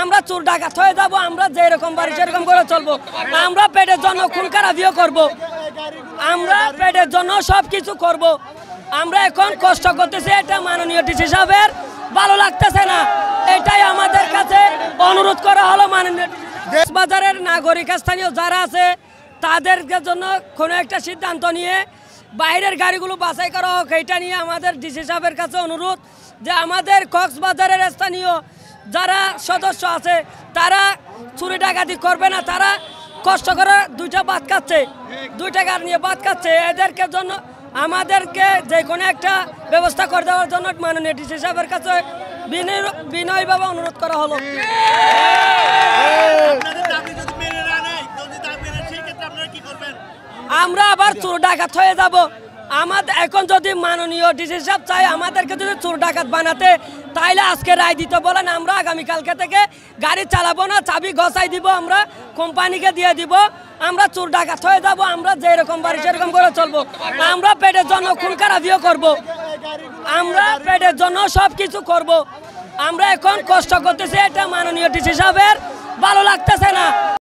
আমরা চোর ডাকাত হয়ে যাব, আমরা যেরকম বাড়ি সেরকম করে চলবো, আমরা পেটের জন্য খুন খারাপিও করব, আমরা পেটের জন্য সব কিছু করব। আমরা এখন কষ্ট করতেছি, এটা মাননীয় ডিসি সাহেবের ভালো লাগতেছে না, এটাই আমাদের কাছে অনুরোধ করা হলো। মাননীয় বাজারের নাগরিক স্থানীয় যারা আছে তাদের জন্য কোনো একটা সিদ্ধান্ত নিয়ে বাইরের গাড়িগুলো বাছাই করা হোক, এইটা নিয়ে আমাদের ডিসি সাহেবের কাছে অনুরোধ যে আমাদের কক্সবাজারের স্থানীয় যারা সদস্য আছে তারা চুরি ডাকাতি করবে না, তারা কষ্ট করে দুইটা ভাত খাচ্ছে, 2 টাকা নিয়ে ভাত খাচ্ছে, এদেরকে জন্য আমাদেরকে যে কোনো একটা ব্যবস্থা করে দেওয়ার জন্য মাননীয় ডিসি সাহেবের কাছে বিনয়ভাবে অনুরোধ করা হলো। আমরা আবার চোর ডাকাত হয়ে যাব। আমাদের এখন যদি মাননীয় ডিসি সাহেব চাই আমাদেরকে যদি চোর ডাকাত বানাতে, তাইলে আজকে রায় দিতে বলেন, আমরা আগামীকালকে থেকে গাড়ি চালাবো না, চাবি গছাই দিব, আমরা কোম্পানিকে দিয়ে দিব, আমরা চোর ডাকাত হয়ে যাব, আমরা যেরকম বাড়ি সেরকম করে চলবো, আমরা পেটের জন্য খুন খারাপিও করব, আমরা পেটের জন্য সব কিছু করব। আমরা এখন কষ্ট করতেছি, এটা মাননীয় ডিসি সাহেবের ভালো লাগতেছে না।